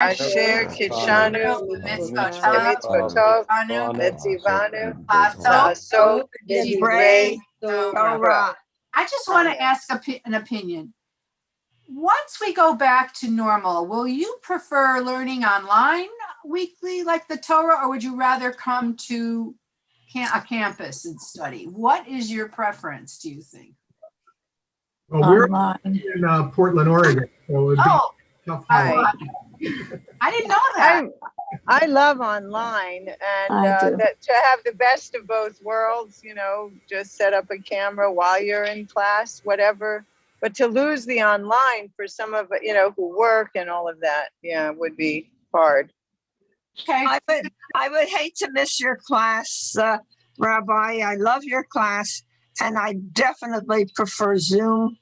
Asher Kishanu B'mitzvotov Betzivanu La'asok Divrei Torah. I just want to ask an opinion. Once we go back to normal, will you prefer learning online weekly like the Torah, or would you rather come to a campus and study? What is your preference, do you think? Well, we're in Portland, Oregon, so it would be tough. I didn't know that. I love online, and to have the best of both worlds, just set up a camera while you're in class, whatever. But to lose the online for some of who work and all of that, would be hard. Okay. I would hate to miss your class, Rabbi. I love your class, and I definitely prefer Zoom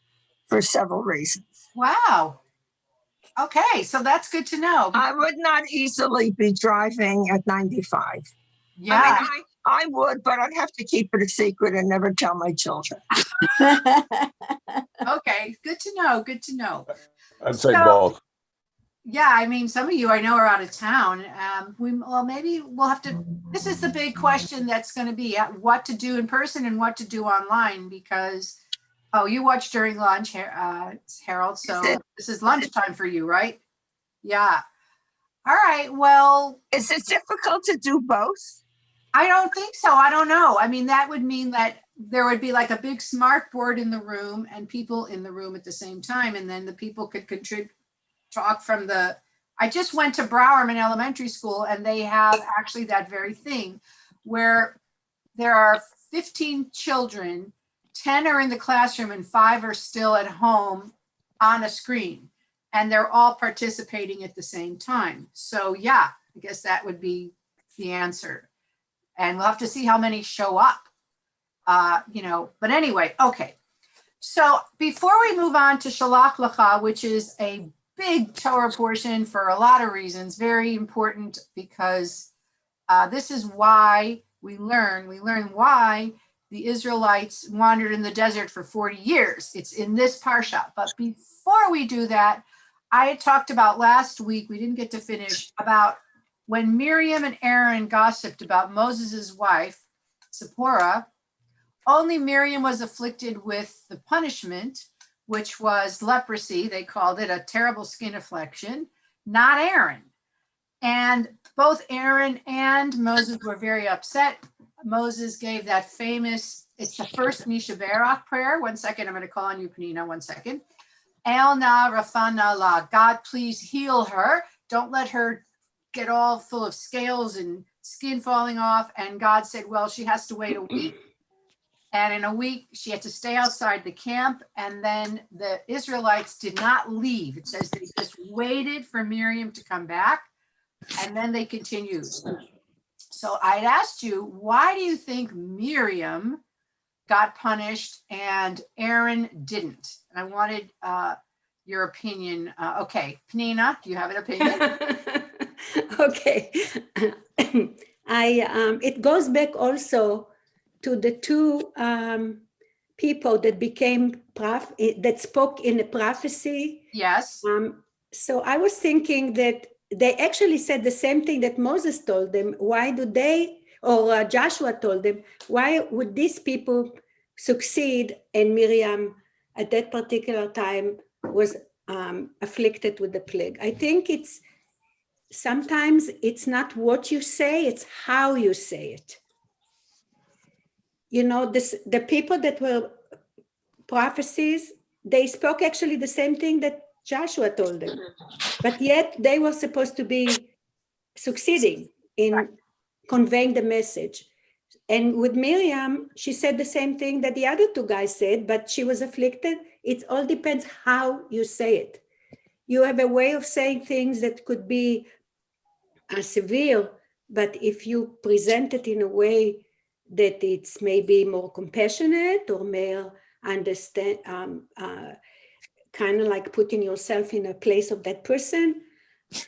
for several reasons. Wow. Okay, so that's good to know. I would not easily be driving at 95. Yeah. I mean, I would, but I'd have to keep it a secret and never tell my children. Okay, good to know. Good to know. I'd say both. Yeah, I mean, some of you I know are out of town. Maybe we'll have to. This is the big question that's going to be what to do in person and what to do online, because you watch during lunch, Harold. So this is lunchtime for you, right? Yeah. All right. Well, is it difficult to do both? I don't think so. I don't know. I mean, that would mean that there would be like a big smart board in the room and people in the room at the same time. And then the people could talk from I just went to Browerman Elementary School, and they have actually that very thing where there are 15 children, 10 are in the classroom and 5 are still at home on a screen, and they're all participating at the same time. So yeah, I guess that would be the answer. And we'll have to see how many show up, but anyway, okay. So before we move on to Shlach Lecha, which is a big Torah portion for a lot of reasons, very important, because this is why we learn why the Israelites wandered in the desert for 40 years. It's in this Parshat. But before we do that, I had talked about last week, we didn't get to finish, about when Miriam and Aaron gossiped about Moses' wife, Zipporah. Only Miriam was afflicted with the punishment, which was leprosy. They called it a terrible skin affliction, not Aaron. And both Aaron and Moses were very upset. Moses gave that famous, it's the first Misha Berach prayer. 1 second, I'm going to call on you, Penina, 1 second. El na rafana la, God, please heal her. Don't let her get all full of scales and skin falling off. And God said, well, she has to wait a week. And in a week, she had to stay outside the camp. And then the Israelites did not leave. It says they just waited for Miriam to come back. And then they continued. So I'd asked you, why do you think Miriam got punished and Aaron didn't? And I wanted your opinion. Okay, Penina, do you have an opinion? Okay. It goes back also to the two people that became that spoke in a prophecy. Yes. So I was thinking that they actually said the same thing that Moses told them. Why do they, or Joshua told them, why would these people succeed? And Miriam at that particular time was afflicted with the plague. I think sometimes it's not what you say, it's how you say it. The people that were prophecies, they spoke actually the same thing that Joshua told them, but yet they were supposed to be succeeding in conveying the message. And with Miriam, she said the same thing that the other two guys said, but she was afflicted. It all depends how you say it. You have a way of saying things that could be severe, but if you present it in a way that it's maybe more compassionate or more understand, kind of like putting yourself in a place of that person,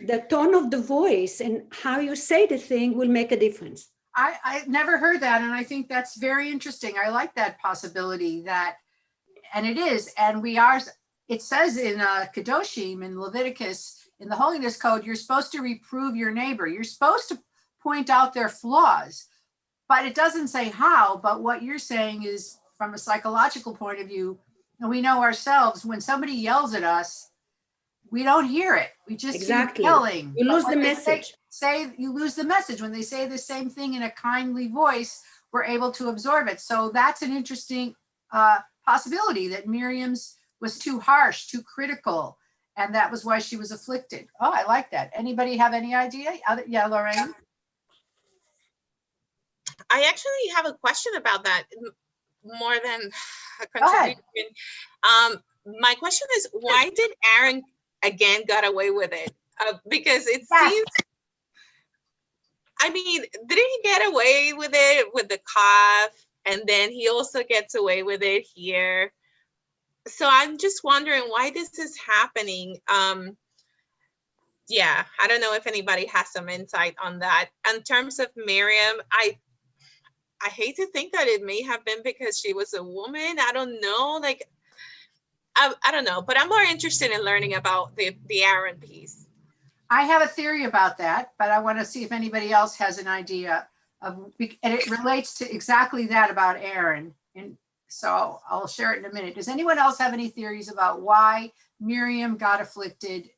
the tone of the voice and how you say the thing will make a difference. I never heard that, and I think that's very interesting. I like that possibility and it is, and it says in Kedoshim, in Leviticus, In the holiness code, you're supposed to reprove your neighbor. You're supposed to point out their flaws, but it doesn't say how. But what you're saying is, from a psychological point of view, and we know ourselves, when somebody yells at us, we don't hear it. We just Exactly. hear yelling. You lose But the when they message. say you lose the message. When they say the same thing in a kindly voice, we're able to absorb it. So that's an interesting possibility, that Miriam's was too harsh, too critical, and that was why she was afflicted. Oh, I like that. Anybody have any idea? Yeah, Lorraine? I actually have a question about that, more than a Go ahead. contribution. My question is, why did Aaron again got away with it? Because it seems, I mean, didn't he get away with it with the calf? And then he also gets away with it here. So I'm just wondering why this is happening. Yeah, I don't know if anybody has some insight on that. In terms of Miriam, I hate to think that it may have been because she was a woman. I don't know. Like, I don't know, but I'm more interested in learning about the Aaron piece. I have a theory about that, but I want to see if anybody else has an idea of, and it relates to exactly that about Aaron. And so I'll share it in a minute. Does anyone else have any theories about why Miriam got afflicted?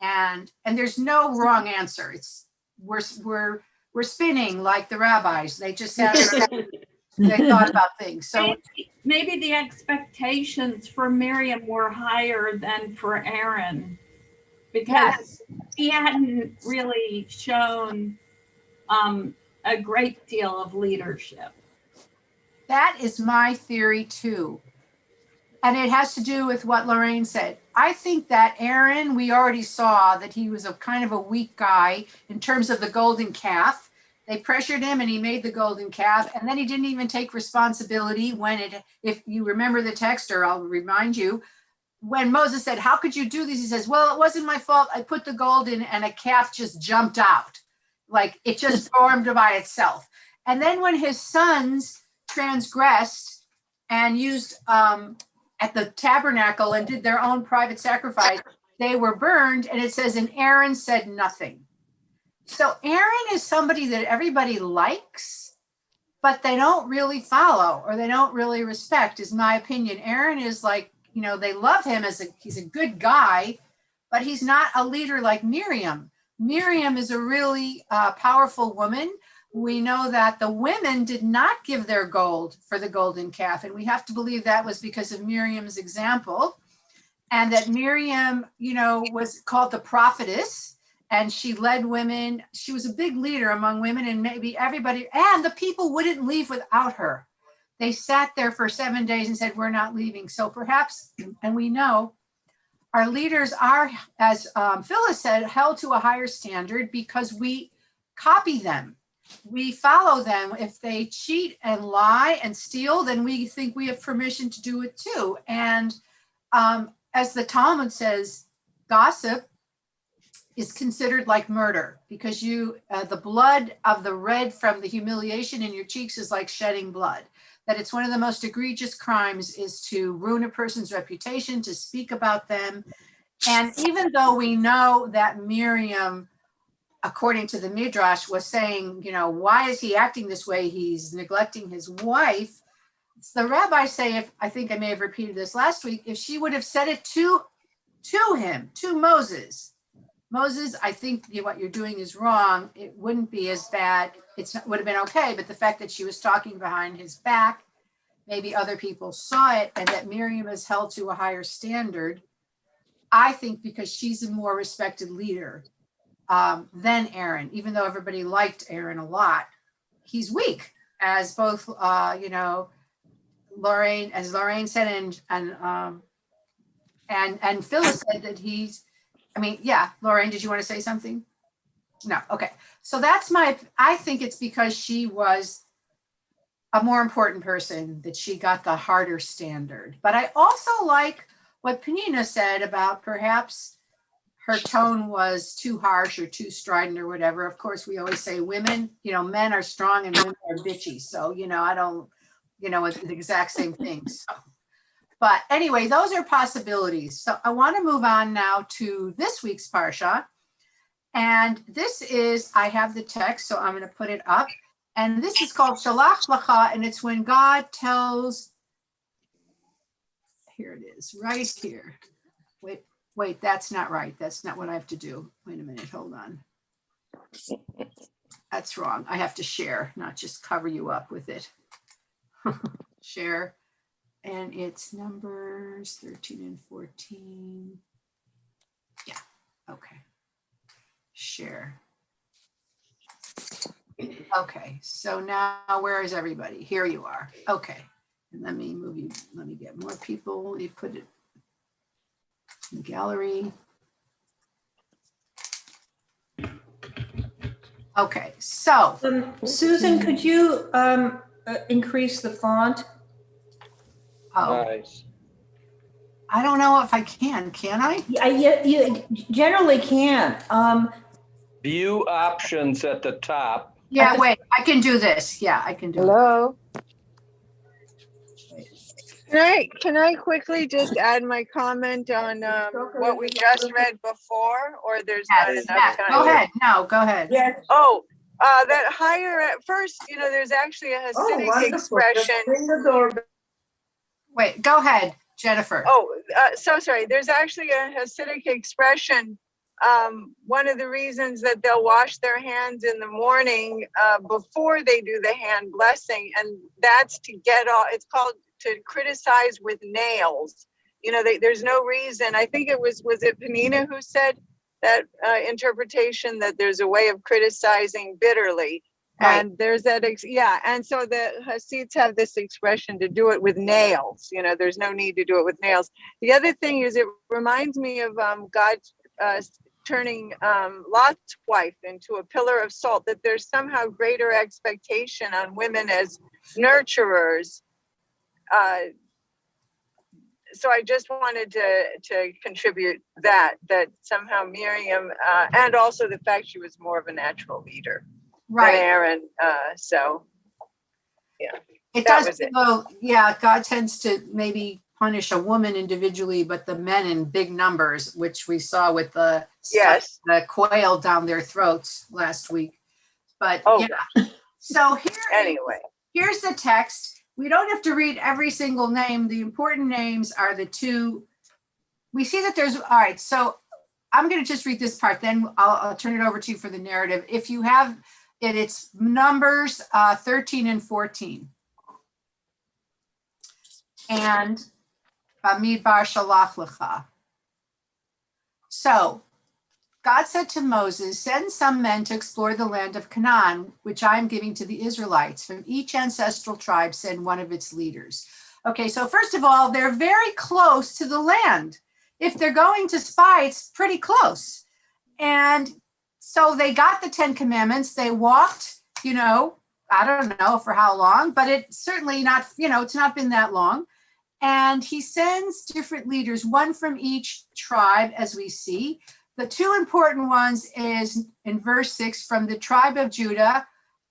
And there's no wrong answer. It's we're spinning like the rabbis. They just sat around, they thought about things. So maybe the expectations for Miriam were higher than for Aaron, because he hadn't really shown a great deal of leadership. That is my theory too. And it has to do with what Lorraine said. I think that Aaron, we already saw that he was a kind of a weak guy in terms of the golden calf. They pressured him and he made the golden calf. And then he didn't even take responsibility when if you remember the text, or I'll remind you, when Moses said, how could you do this? He says, well, it wasn't my fault. I put the gold in and a calf just jumped out. Like it just formed by itself. And then when his sons transgressed and used at the tabernacle and did their own private sacrifice, they were burned. And it says, and Aaron said nothing. So Aaron is somebody that everybody likes, but they don't really follow or they don't really respect, is my opinion. Aaron is like, you know, they love him he's a good guy, but he's not a leader like Miriam. Miriam is a really powerful woman. We know that the women did not give their gold for the golden calf. And we have to believe that was because of Miriam's example. And that Miriam, you know, was called the prophetess, and she led women. She was a big leader among women, and maybe everybody, and the people wouldn't leave without her. They sat there for 7 days and said, we're not leaving. So perhaps, and we know our leaders are, as Phyllis said, held to a higher standard because we copy them. We follow them. If they cheat and lie and steal, then we think we have permission to do it too. And as the Talmud says, gossip is considered like murder, because the blood of the red from the humiliation in your cheeks is like shedding blood. That it's one of the most egregious crimes is to ruin a person's reputation, to speak about them. And even though we know that Miriam, according to the Midrash, was saying, you know, why is he acting this way? He's neglecting his wife. The rabbis say, I think I may have repeated this last week, if she would have said it to him, to Moses, I think what you're doing is wrong, it wouldn't be as bad. It would have been okay. But the fact that she was talking behind his back, maybe other people saw it, and that Miriam is held to a higher standard, I think because she's a more respected leader than Aaron, even though everybody liked Aaron a lot. He's weak, as both, Lorraine said, and Phyllis said that Lorraine, did you want to say something? No, okay. So I think it's because she was a more important person that she got the harder standard. But I also like what Penina said about perhaps her tone was too harsh or too strident or whatever. Of course, we always say women, men are strong and women are bitchy. So, it's the exact same thing. So, But anyway, those are possibilities. So I want to move on now to this week's Parsha. And this is, I have the text, so I'm going to put it up. And this is called Shlach Lecha, and it's when God tells, here it is, right here. Wait, that's not right. That's not what I have to do. Wait a minute, hold on. That's wrong. I have to share, not just cover you up with it. Share. And it's numbers 13 and 14. Yeah, okay. Share. Okay, so now where is everybody? Here you are. Okay, and let me move you. Let me get more people. Let me put it in the gallery. Okay, so Susan, could you increase the font? oh, Nice. I don't know if I can I? You generally can. View options at the top. Yeah, wait, I can do this. Yeah, I can do Hello? Can I quickly just add my comment on what we just read before, or there's not it. enough Yes, time? go ahead. No, go ahead. Yes. Oh, that higher at first, there's actually a Hasidic expression. Ring the doorbell. Wait, go ahead, Jennifer. Oh, so sorry. There's actually a Hasidic expression. One of the reasons that they'll wash their hands in the morning before they do the hand blessing, and that's to get off. It's called to criticize with nails. There's no reason. I think was it Penina who said that interpretation that there's a way of criticizing bitterly. Right. And there's that, and so the Hasids have this expression to do it with nails. There's no need to do it with nails. The other thing is, it reminds me of God turning Lot's wife into a pillar of salt, that there's somehow greater expectation on women as nurturers. So I just wanted to contribute that somehow Miriam, and also the fact she was more of a natural leader. Right. Aaron. So, yeah. It that does. was it. Well, yeah, God tends to maybe punish a woman individually, but the men in big numbers, which we saw with the the quail down their throats last week. But yeah. So here's the text. We don't have to read every single name. The important names are the two. We see that there's, all right, so I'm going to just read this part, then I'll turn it over to you for the narrative. If you have it, it's Numbers 13 and 14. And Bamidbar Shlach Lecha. So God said to Moses, send some men to explore the land of Canaan, which I am giving to the Israelites. From each ancestral tribe, send one of its leaders. Okay, so first of all, they're very close to the land. If they're going to spy, it's pretty close. And so they got the 10 commandments. They walked, I don't know for how long, but it's certainly not, it's not been that long. And he sends different leaders, one from each tribe, as we see. The two important ones is in verse 6, from the tribe of Judah,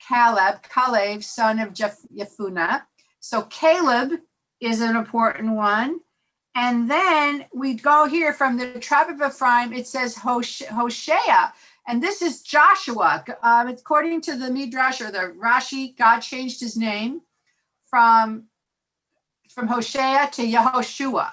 Caleb, son of Jephunneh. So Caleb is an important one. And then we go here from the tribe of Ephraim, it says Hoshea. And this is Joshua. According to the Midrash or the Rashi, God changed his name from Hoshea to Yehoshua.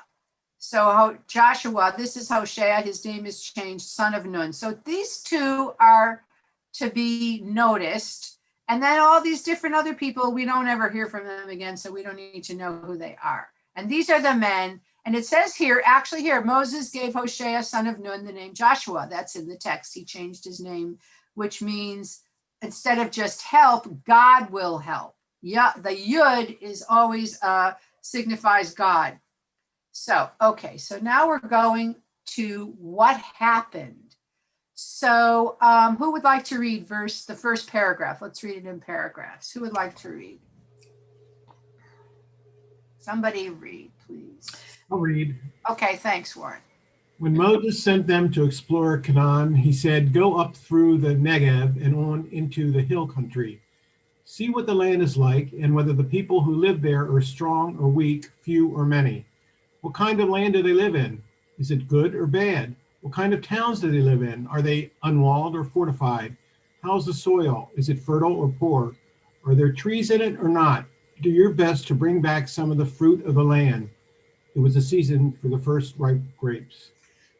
So Joshua, this is Hoshea, his name is changed, son of Nun. So these two are to be noticed. And then all these different other people, we don't ever hear from them again, so we don't need to know who they are. And these are the men. And it says here, Moses gave Hoshea, son of Nun, the name Joshua. That's in the text. He changed his name, which means instead of just help, God will help. Yeah, the Yud is always signifies God. So, okay, so now we're going to what happened. So who would like to read the first paragraph? Let's read it in paragraphs. Who would like to read? Somebody read, please. I'll read. Okay, thanks, Warren. When Moses sent them to explore Canaan, he said, go up through the Negev and on into the hill country. See what the land is like and whether the people who live there are strong or weak, few or many. What kind of land do they live in? Is it good or bad? What kind of towns do they live in? Are they unwalled or fortified? How's the soil? Is it fertile or poor? Are there trees in it or not? Do your best to bring back some of the fruit of the land. It was a season for the first ripe grapes.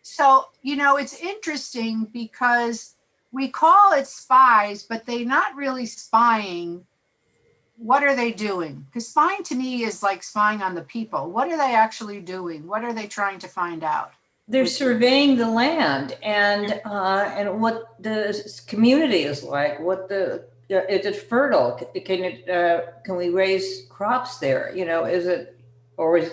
So, it's interesting because we call it spies, but they're not really spying. What are they doing? Because spying to me is like spying on the people. What are they actually doing? What are they trying to find out? They're surveying the land and what the community is like. Is it fertile? Can we raise crops there? Is it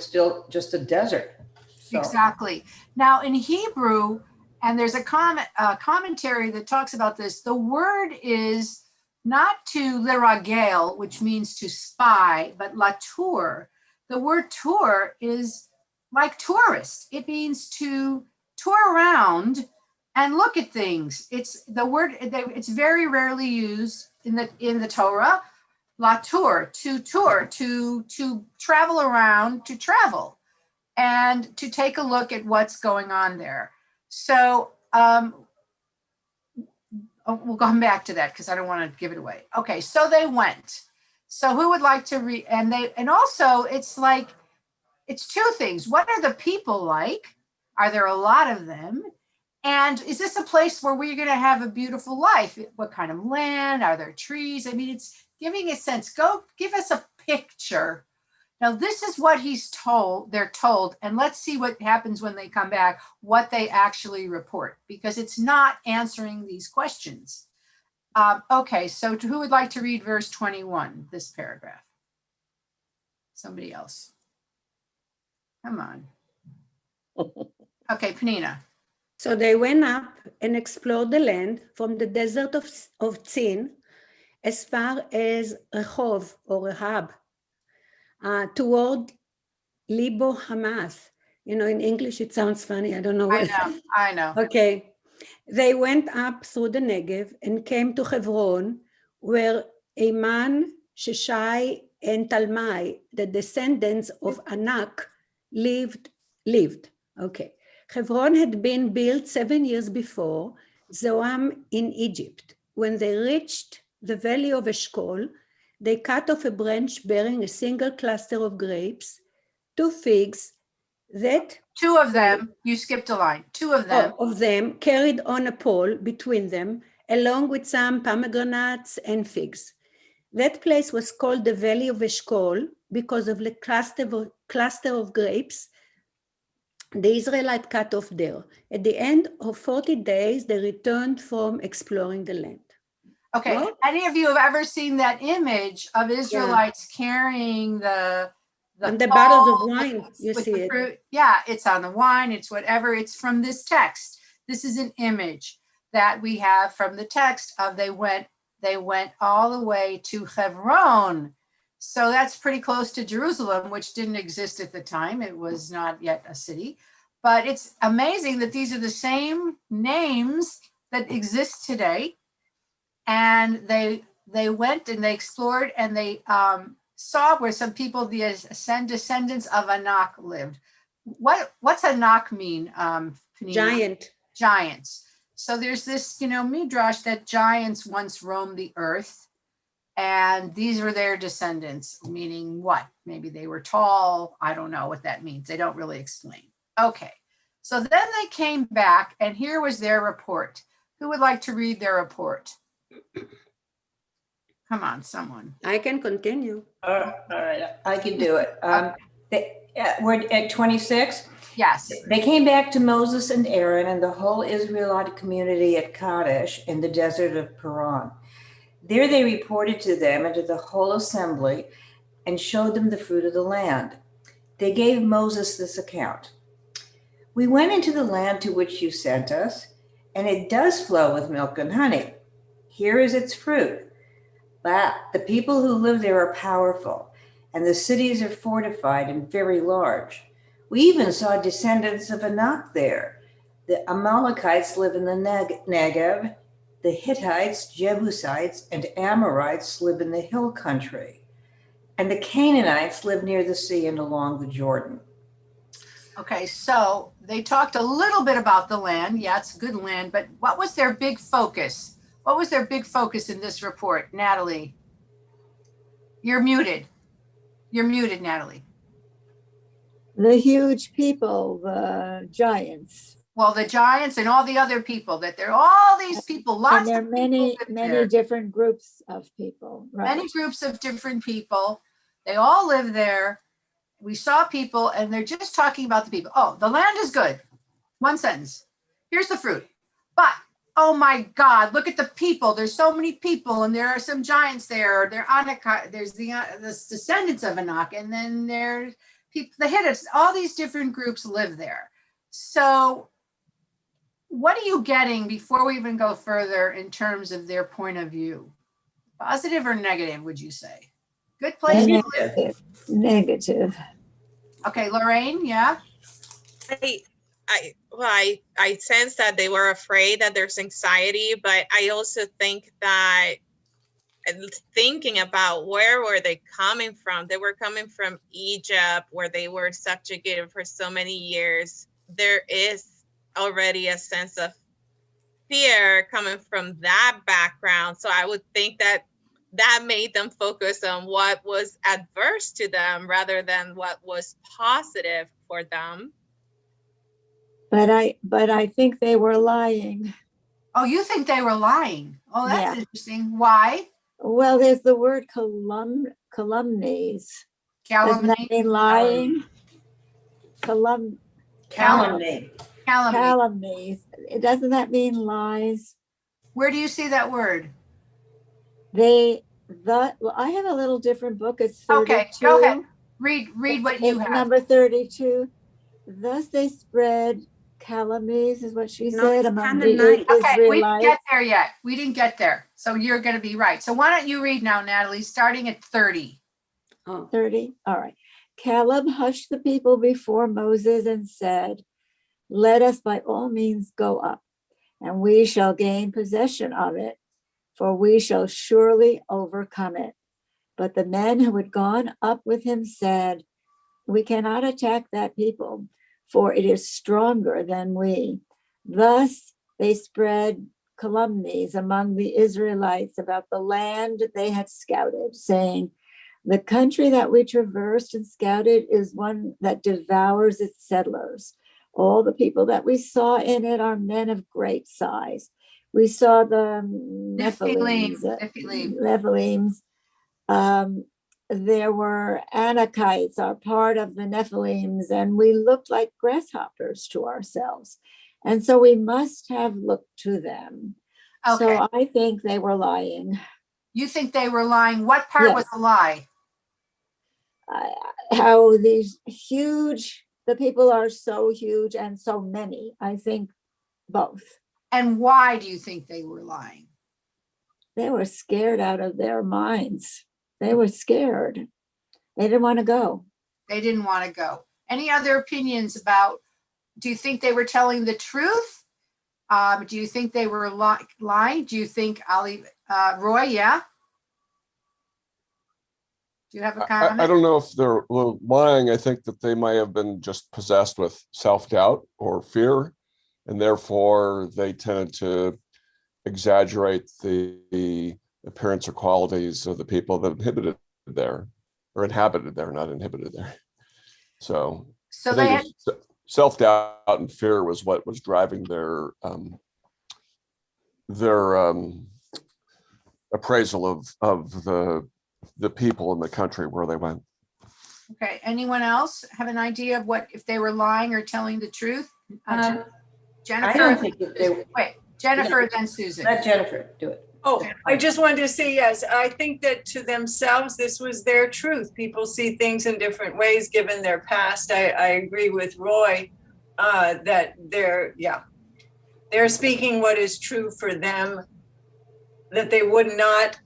still just a desert? So. Exactly. Now in Hebrew, and there's a commentary that talks about this. The word is not to leragel, which means to spy, but latur. The word tour is like tourist. It means to tour around and look at things. It's the word. It's very rarely used in the Torah. Latur, to tour, to travel around, to travel, and to take a look at what's going on there. So we'll come back to that because I don't want to give it away. Okay, so they went. So who would like to read? And also it's like, it's two things. What are the people like? Are there a lot of them? And is this a place where we're going to have a beautiful life? What kind of land? Are there trees? I mean, it's giving a sense. Go give us a picture. Now, this is what they're told, and let's see what happens when they come back, what they actually report, because it's not answering these questions. Okay, so who would like to read verse 21, this paragraph? Somebody else. Come on. Okay, Penina. So they went up and explored the land from the desert of Tzin as far as Rehov or Rehab, toward Libo Hamath. In English it sounds funny. I don't know. I know. Okay. They went up through the Negev and came to Hebron, where Aman, Sheshai, and Talmai, the descendants of Anak, lived. Okay. Hebron had been built 7 years before Zoam in Egypt. When they reached the valley of Eshkol, they cut off a branch bearing a single cluster of grapes, 2 figs, that 2 of them, you skipped a line, 2 of them. Of them carried on a pole between them, along with some pomegranates and figs. That place was called the Valley of Eshkol because of the cluster of grapes the Israelites cut off there. At the end of 40 days, they returned from exploring the land. Okay, any of you have ever seen that image of Israelites carrying the bottles of wine, you see it. Fruit? Yeah, it's on the wine, it's whatever, it's from this text. This is an image that we have from the text of they went all the way to Hebron. So that's pretty close to Jerusalem, which didn't exist at the time. It was not yet a city. But it's amazing that these are the same names that exist today. And they went and they explored and they saw where some people, the descendants of Anak, lived. What's Anak mean? Giant. Giants. So there's this, midrash that giants once roamed the earth. And these were their descendants, meaning what? Maybe they were tall. I don't know what that means. They don't really explain. Okay. So then they came back and here was their report. Who would like to read their report? Come on, someone. I can continue. All right, I can do it. We're at 26? Yes. They came back to Moses and Aaron and the whole Israelite community at Kadesh in the desert of Paran. There they reported to them and to the whole assembly and showed them the fruit of the land. They gave Moses this account. We went into the land to which you sent us, and it does flow with milk and honey. Here is its fruit. But the people who live there are powerful, and the cities are fortified and very large. We even saw descendants of Anak there. The Amalekites live in the Negev. The Hittites, Jebusites, and Amorites live in the hill country, and the Canaanites live near the sea and along the Jordan. Okay, so they talked a little bit about the land. Yeah, it's good land, but what was their big focus? What was their big focus in this report, Natalie? You're muted. You're muted, Natalie. The huge people, the giants. Well, the giants and all the other people, that there are all these people, lots and there of are many, people many different groups of people. Right. Many groups of different people. They all live there. We saw people and they're just talking about the people. Oh, the land is good. One sentence. Here's the fruit. But, oh my God, look at the people. There's so many people and there are some giants there. There Anak, there's the descendants of Anak, and then there's people, the Hittites, all these different groups live there. So what are you getting before we even go further in terms of their point of view? Positive or negative, would you say? Good place to live. Negative. Okay, Lorraine, yeah? I sense that they were afraid, that there's anxiety, but I also think that thinking about where were they coming from? They were coming from Egypt, where they were subjugated for so many years. There is already a sense of fear coming from that background. So I would think that made them focus on what was adverse to them rather than what was positive for them. But I think they were lying. Oh, you think they were lying? Oh, that's interesting. Why? Well, there's the word calumnies. Doesn't that mean lying? Calumny. Calumnies. Doesn't that mean lies? Where do you see that word? Well, I have a little different book. It's 32. Okay, go ahead. Read what you have. Number 32. Thus they spread calumnies, is what she said, among the Israelites. Okay, we didn't get there yet. We didn't get there. So you're going to be right. So why don't you read now, Natalie, starting at 30. 30? All right. Caleb hushed the people before Moses and said, let us by all means go up, and we shall gain possession of it, for we shall surely overcome it. But the men who had gone up with him said, we cannot attack that people, for it is stronger than we. Thus they spread calumnies among the Israelites about the land they had scouted, saying, the country that we traversed and scouted is one that devours its settlers. All the people that we saw in it are men of great size. We saw the Nephilims. There were Anakites, are part of the Nephilims, and we looked like grasshoppers to ourselves. And so we must have looked to them. Okay. So I think they were lying. You think they were lying? What part was a lie? How these the people are so huge and so many. I think both. And why do you think they were lying? They were scared out of their minds. They were scared. They didn't want to go. They didn't want to go. Any other opinions about, do you think they were telling the truth? Do you think they were lying? Do you think, Roy, yeah? Do you have a comment? I don't know if they're lying. I think that they might have been just possessed with self-doubt or fear, and therefore they tended to exaggerate the appearance or qualities of the people that inhabited there, not inhibited there. So they had self-doubt and fear was what was driving their appraisal of the people in the country where they went. Okay. Anyone else have an idea of what, if they were lying or telling the truth? Jennifer. I don't think they were. Wait, Jennifer, then Susan. Let Jennifer do it. Oh, I just wanted to say, yes, I think that to themselves, this was their truth. People see things in different ways given their past. I agree with Roy that they're speaking what is true for them, that they would not,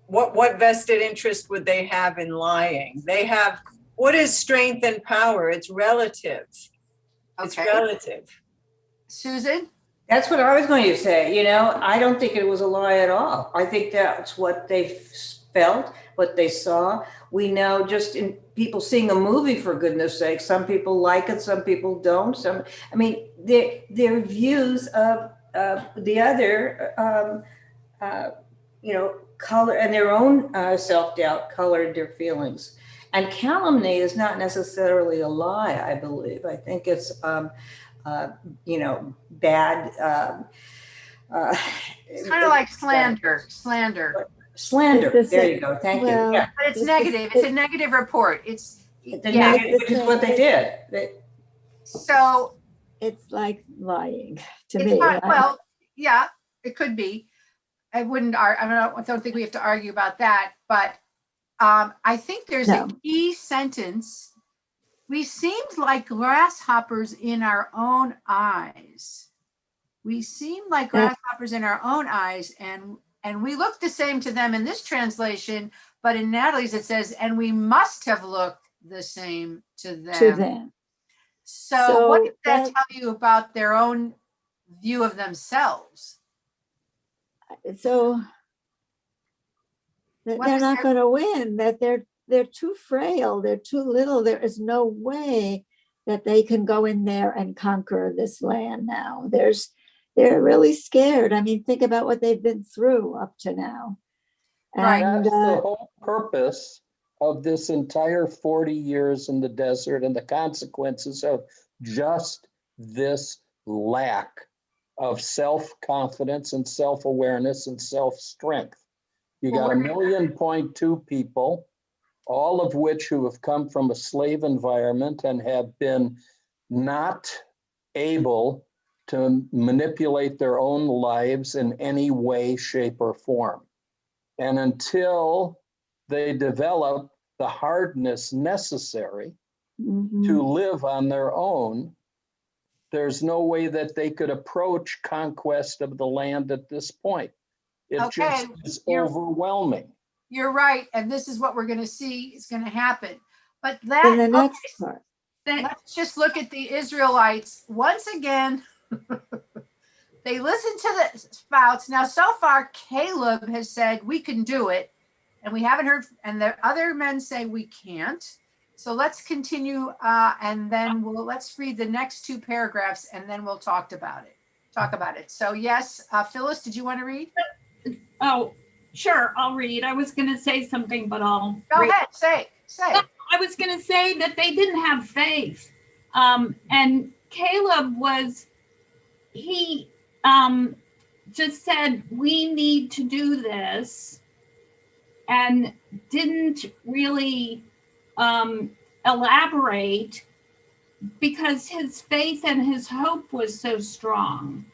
what vested interest would they have in lying? They have, what is strength and power? It's relative. It's relative. Susan? That's what I was going to say. I don't think it was a lie at all. I think that's what they felt, what they saw. We know just in people seeing a movie, for goodness sake, some people like it, some people don't. Their views of the other, color, and their own self-doubt colored their feelings. And calumny is not necessarily a lie, I believe. I think it's, bad. It's kind of like slander. Slander. It's the There same. you go. Thank Well, you. Yeah. But it's negative. It's a negative report. It's Negative is what they did. So it's like lying to it's me. not, well, yeah, it could be. I don't think we have to argue about that, but I think there's a key sentence. We seemed like grasshoppers in our own eyes. We seem like grasshoppers in our own eyes, and we look the same to them in this translation, but in Natalie's it says, and we must have looked the same to them. So what did that tell you about their own view of themselves? So they're not going to win, that they're too frail, they're too little. There is no way that they can go in there and conquer this land now. They're really scared. I mean, think about what they've been through up to now. And that's the whole purpose of this entire 40 years in the desert, and the consequences of just this lack of self-confidence and self-awareness and self-strength. You got 1.2 million people, all of which who have come from a slave environment and have been not able to manipulate their own lives in any way, shape, or form. And until they develop the hardness necessary to live on their own, there's no way that they could approach conquest of the land at this point. It just is overwhelming. You're right. And this is what we're going to see is going to happen. But in the next part, let's just look at the Israelites once again. They listen to the spouts. Now, so far, Caleb has said we can do it, and we haven't heard, and the other men say we can't. So let's continue, and then let's read the next 2 paragraphs, and then we'll talk about it. So yes, Phyllis, did you want to read? Oh, sure, I'll read. I was going to say something, but I'll go ahead. Say. I was going to say that they didn't have faith, and Caleb he just said we need to do this, and didn't really elaborate, because his faith and his hope was so strong,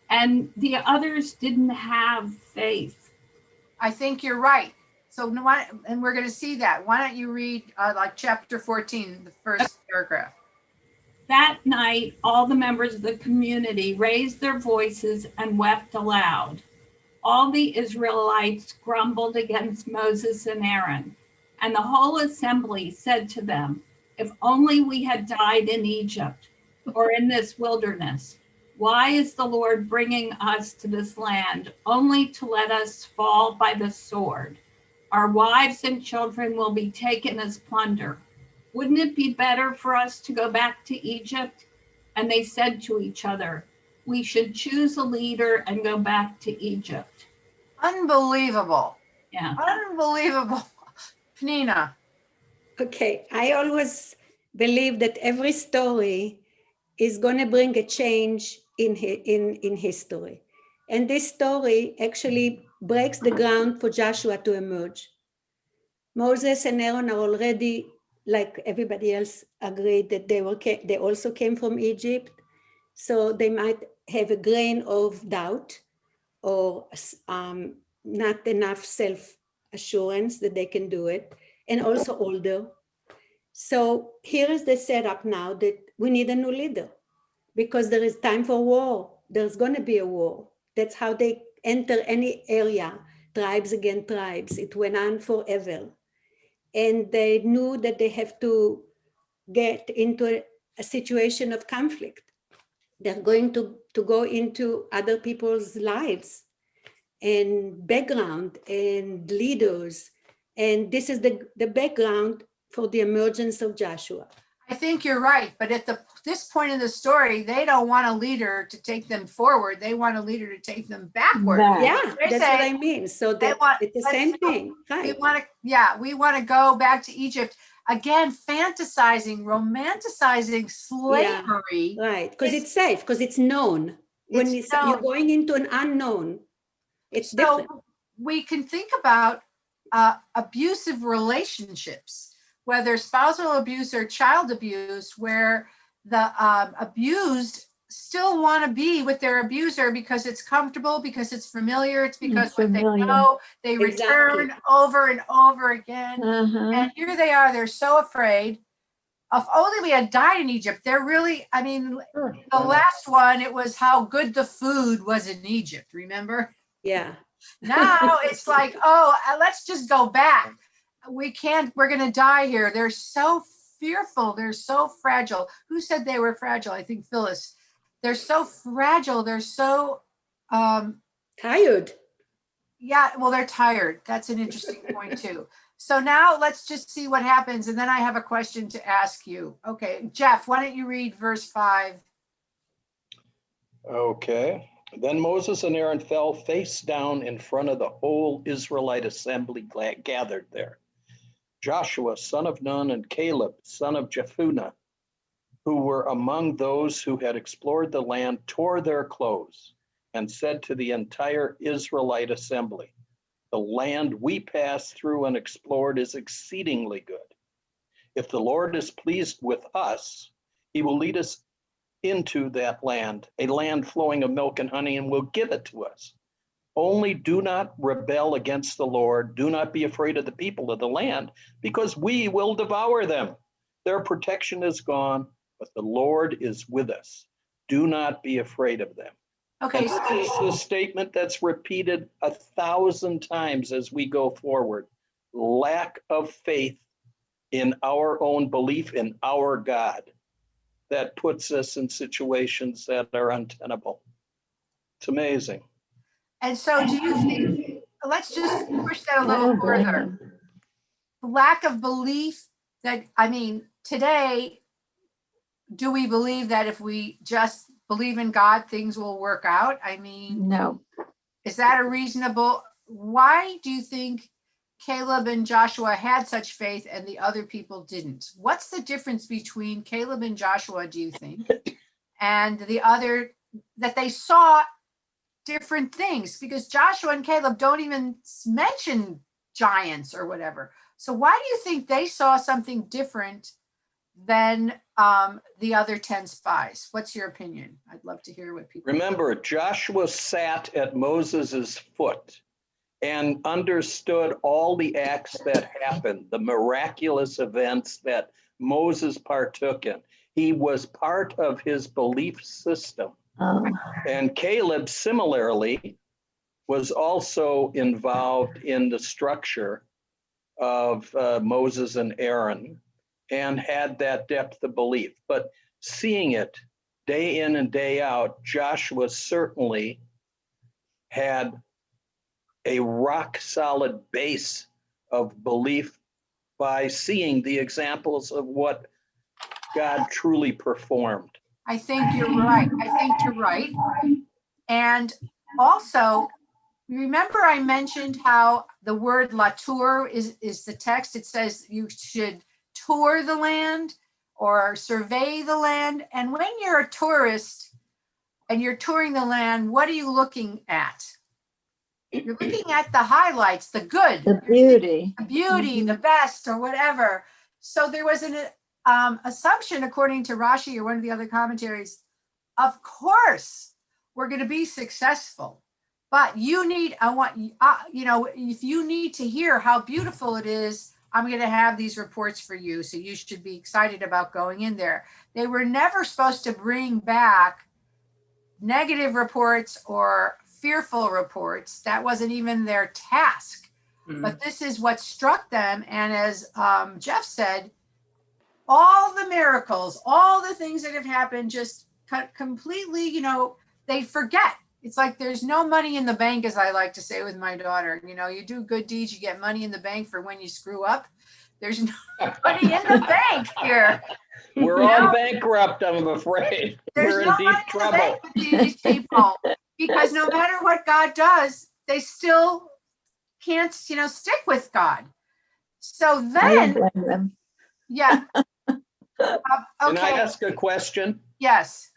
and the others didn't have faith. I think you're right. So, and we're going to see that. Why don't you read like chapter 14, the first paragraph? That night, all the members of the community raised their voices and wept aloud. All the Israelites grumbled against Moses and Aaron, and the whole assembly said to them, if only we had died in Egypt or in this wilderness. Why is the Lord bringing us to this land only to let us fall by the sword? Our wives and children will be taken as plunder. Wouldn't it be better for us to go back to Egypt? And they said to each other, we should choose a leader and go back to Egypt. Unbelievable. Yeah. Unbelievable. Pnina. Okay, I always believe that every story is going to bring a change in history. And this story actually breaks the ground for Joshua to emerge. Moses and Aaron are already, like everybody else, agreed that they also came from Egypt. So they might have a grain of doubt or not enough self-assurance that they can do it, and also older. So here is the setup now that we need a new leader, because there is time for war. There's going to be a war. That's how they enter any area, tribes against tribes. It went on forever. And they knew that they have to get into a situation of conflict. They're going to go into other people's lives and background and leaders And this is the background for the emergence of Joshua. I think you're right, but at this point in the story, they don't want a leader to take them forward. They want a leader to take them backward. Back. Yeah, They that's say what I mean. So they want- it's the same thing. We Right. want to go back to Egypt again, fantasizing, romanticizing slavery. Right, because it's safe, because it's known. When It's you're known. going into an unknown, it's So different. we can think about abusive relationships, whether spousal abuse or child abuse, where the abused still want to be with their abuser because it's comfortable, because it's familiar, it's because It's what familiar. they know, they Exactly. return over and over again. Uh-huh. And here they are, they're so afraid. If only we had died in Egypt. They're really, I mean, the last one, it was how good the food was in Egypt, remember? Yeah. Now it's like, oh, let's just go back. We're going to die here. They're so fearful. They're so fragile. Who said they were fragile? I think Phyllis. They're so fragile. They're so Tired. yeah, well, they're tired. That's an interesting point too. So now let's just see what happens. And then I have a question to ask you. Okay, Jeff, why don't you read verse 5? Okay. Then Moses and Aaron fell face down in front of the whole Israelite assembly gathered there. Joshua, son of Nun, and Caleb, son of Jephunneh, who were among those who had explored the land, tore their clothes and said to the entire Israelite assembly, "The land we passed through and explored is exceedingly good. If the Lord is pleased with us, he will lead us into that land, a land flowing of milk and honey, and will give it to us. Only do not rebel against the Lord. Do not be afraid of the people of the land, because we will devour them. Their protection is gone, but the Lord is with us. Do not be afraid of them." Okay, And this is a statement that's repeated 1,000 times as we go forward. Lack of faith in our own belief in our God that puts us in situations that are untenable. It's amazing. and so do you think, let's just push that a I little don't blame further. them. Lack of belief that, I mean, today, do we believe that if we just believe in God, things will work out? I mean, No. is that a reasonable, why do you think Caleb and Joshua had such faith and the other people didn't? What's the difference between Caleb and Joshua, do you think, and the other, that they saw different things? Because Joshua and Caleb don't even mention giants or whatever. So why do you think they saw something different than the other 10 spies? What's your opinion? I'd love to hear what people Remember, Joshua sat at Moses's foot and understood all the acts that happened, the miraculous events that Moses partook in. He was part of his belief system. And Caleb, similarly, was also involved in the structure of Moses and Aaron and had that depth of belief. But seeing it day in and day out, Joshua certainly had a rock solid base of belief by seeing the examples of what God truly performed. I think you're right. And also, remember I mentioned how the word latour is the text. It says you should tour the land or survey the land. And when you're a tourist and you're touring the land, what are you looking at? You're looking at the highlights, the good, The beauty. the best, or whatever. So there was an assumption, according to Rashi or one of the other commentaries, of course we're going to be successful, but you need, if you need to hear how beautiful it is, I'm going to have these reports for you. So you should be excited about going in there. They were never supposed to bring back negative reports or fearful reports. That wasn't even their task. But this is what struck them. And as Jeff said, all the miracles, all the things that have happened, just completely, they forget. It's like there's no money in the bank, as I like to say with my daughter. You know, you do good deeds, you get money in the bank for when you screw up. There's no money in the bank here. We're all bankrupt, I'm afraid. There's We're no in deep money in the trouble. bank with these people, because no matter what God does, they still can't, you know, stick with God. So I don't then, blame them. yeah. Can I Okay. ask a question? Yes.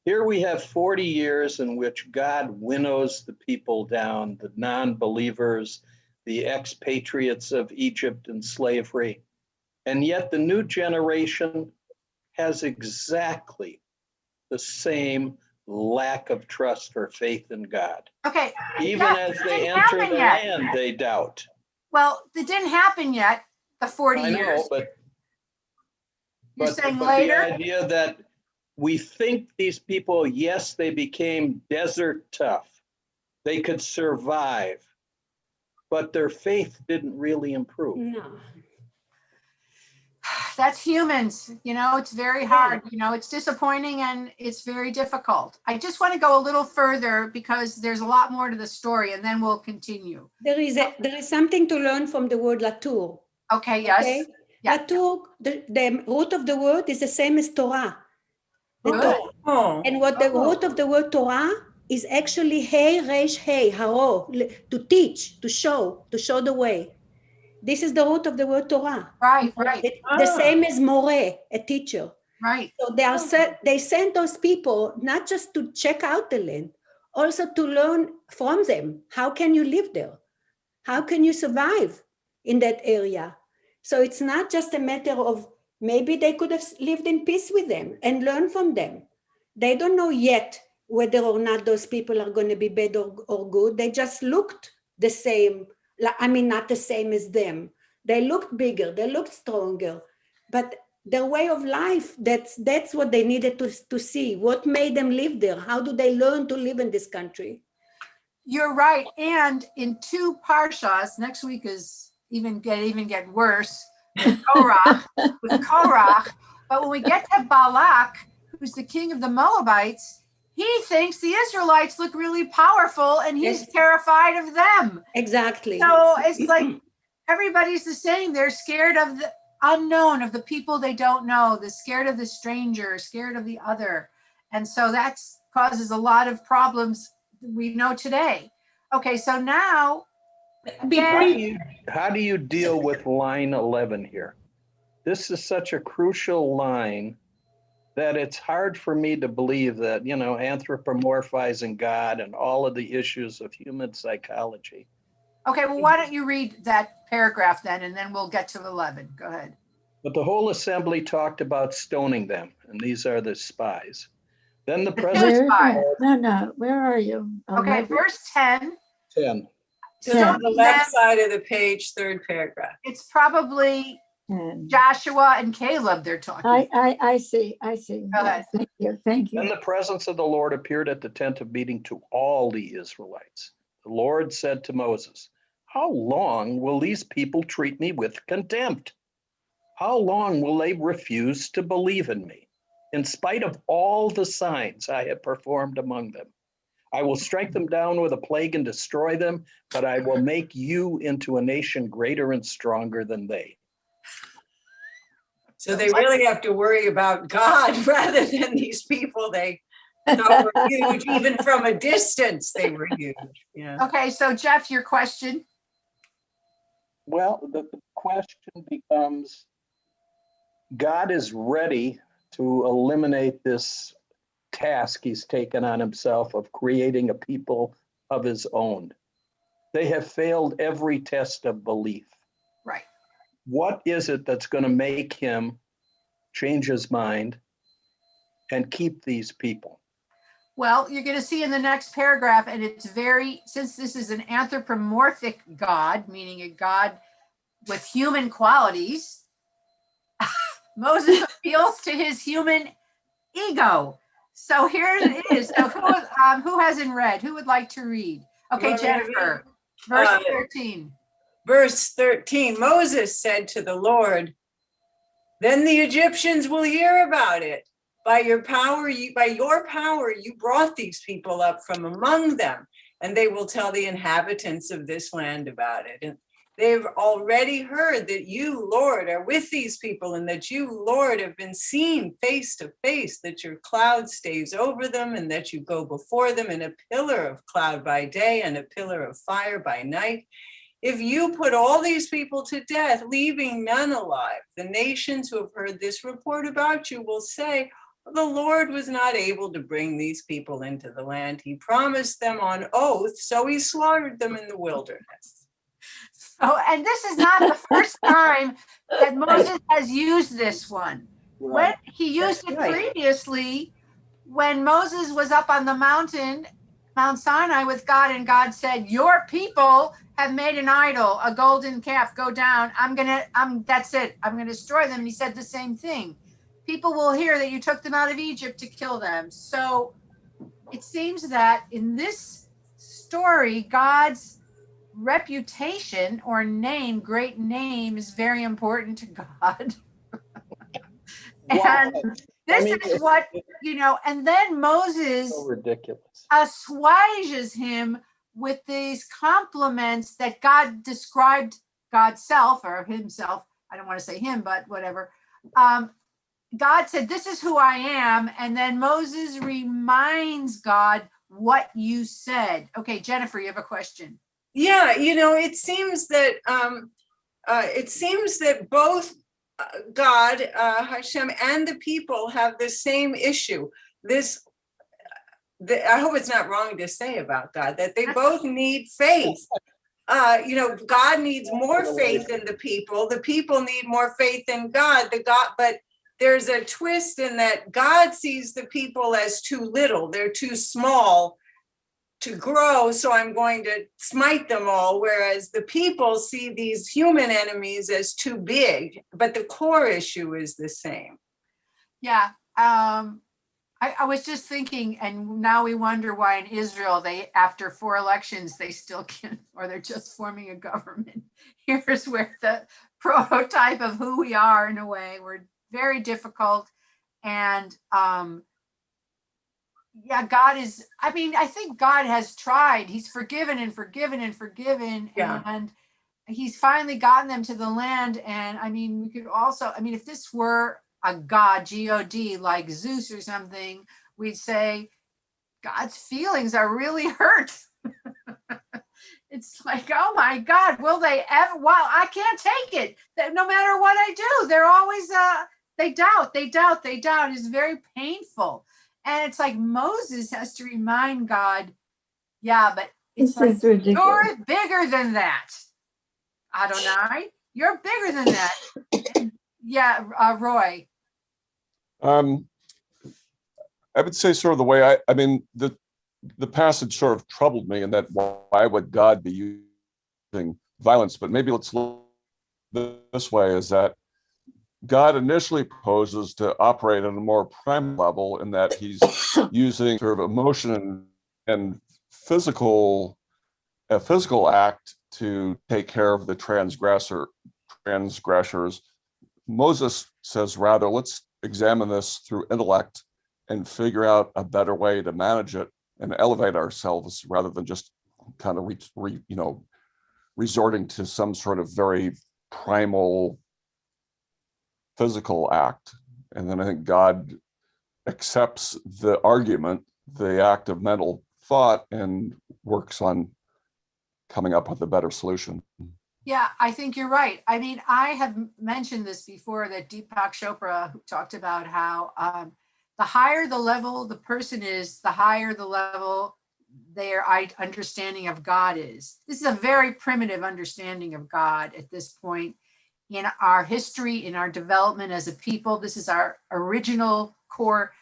Here we have 40 years in which God winnows the people down, the non-believers, the expatriates of Egypt and slavery. And yet the new generation has exactly the same lack of trust or faith in God. Okay. Even as they enter the land, they doubt. Well, it didn't happen yet, the 40 I years. know, but You're saying the later? idea that we think these people, yes, they became desert tough. They could survive, but their faith didn't really improve. No. That's humans, you know, it's very hard, you know, it's disappointing and it's very difficult. I just want to go a little further because there's a lot more to the story, and then we'll continue. There is something to learn from the word Latour. Okay, yes. Okay? Yeah. Latour, the root of the word is the same as Torah. The Good. Torah. And what the root of the word Torah is actually Hey, Resh, Hey, Haro, to teach, to show the way. This is the root of the word Torah. Right, right. The same as more, a teacher. Right. So they sent those people not just to check out the land, also to learn from them. How can you live there? How can you survive in that area? So it's not just a matter of maybe they could have lived in peace with them and learn from them. They don't know yet whether or not those people are going to be bad or good. They just looked the same. I mean, not the same as them. They looked bigger, they looked stronger, but their way of life, that's what they needed to see. What made them live there? How do they learn to live in this country? You're right. And in 2 Parshas, next week is even get worse with Korach. But when we get to Balak, who's the king of the Moabites, he thinks the Israelites look really powerful and he's terrified of them. Exactly. So it's like everybody's the same. They're scared of the unknown, of the people they don't know. They're scared of the stranger, scared of the other. And so that causes a lot of problems we know today. Okay, so now. How do you deal with line 11 here? This is such a crucial line that it's hard for me to believe that, you know, anthropomorphizing God and all of the issues of human psychology. Okay, well, why don't you read that paragraph then, and then we'll get to 11. Go ahead. But the whole assembly talked about stoning them, and these are the spies. Then the president. No, where are you? Okay, verse 10. 10. Just on the left side of the page, 3rd paragraph. It's probably Joshua and Caleb they're talking. I see. Go ahead. Thank you. Then the presence of the Lord appeared at the tent of meeting to all the Israelites. The Lord said to Moses, "How long will these people treat me with contempt? How long will they refuse to believe in me, in spite of all the signs I have performed among them? I will strike them down with a plague and destroy them, but I will make you into a nation greater and stronger than they." So they really have to worry about God rather than these people they thought were huge. Even from a distance, they were huge. Yeah. Okay, so Jeff, your question? Well, the question becomes, God is ready to eliminate this task he's taken on himself of creating a people of his own. They have failed every test of belief. Right. What is it that's going to make him change his mind and keep these people? Well, you're going to see in the next paragraph, and it's since this is an anthropomorphic God, meaning a God with human qualities, Moses appeals to his human ego. So here it is. So who hasn't read? Who would like to read? Okay, Jennifer, verse 13. Verse 13, Moses said to the Lord, "Then the Egyptians will hear about it by your power, you brought these people up from among them, and they will tell the inhabitants of this land about it. And they've already heard that you, Lord, are with these people, and that you, Lord, have been seen face to face, that your cloud stays over them, and that you go before them in a pillar of cloud by day and a pillar of fire by night. If you put all these people to death, leaving none alive, the nations who have heard this report about you will say, the Lord was not able to bring these people into the land he promised them on oath, so he slaughtered them in the wilderness. Oh, and this is not the first time that Moses has used this one. When he used it previously, when Moses was up on the mountain, Mount Sinai with God, and God said, your people have made an idol, a golden calf, go down. That's it. I'm going to destroy them. And he said the same thing. People will hear that you took them out of Egypt to kill them. So it seems that in this story, God's reputation or name, great name, is very important to God. And this is what, and then Moses So ridiculous. assuages him with these compliments that God described God's self or himself. I don't want to say him, but whatever. God said, this is who I am. And then Moses reminds God what you said. Okay, Jennifer, you have a question. Yeah, it seems that both God, Hashem, and the people have the same issue. I hope it's not wrong to say about God that they both need faith. God needs more faith in the people. The people need more faith in God. But there's a twist in that God sees the people as too little. They're too small to grow, so I'm going to smite them all. Whereas the people see these human enemies as too big, but the core issue is the same. Yeah. I was just thinking, and now we wonder why in Israel, after 4 elections, they still can't, or they're just forming a government. Here's where the prototype of who we are, in a way, we're very difficult. And God is, I think God has tried. He's forgiven and forgiven and forgiven. Yeah. And he's finally gotten them to the land. And we could also, if this were a god, G-O-D, like Zeus or something, we'd say God's feelings are really hurt. It's like, oh my God, will they ever? Wow, I can't take it. No matter what I do, they're always, they doubt. It's very painful. And it's like Moses has to remind God, yeah, but it's like, you're bigger than that. Adonai, you're bigger than that. Yeah, Roy. I would say sort of the way the passage sort of troubled me in that why would God be using violence? But maybe let's look this way, is that God initially proposes to operate on a more prime level in that he's using sort of emotion and physical act to take care of the transgressors. Moses says, rather, let's examine this through intellect and figure out a better way to manage it and elevate ourselves rather than just kind of resorting to some sort of very primal physical act. And then I think God accepts the argument, the act of mental thought, and works on coming up with a better solution. Yeah, I think you're right. I have mentioned this before, that Deepak Chopra talked about how the higher the level the person is, the higher the level their understanding of God is. This is a very primitive understanding of God at this point in our history, in our development as a people. This is our original core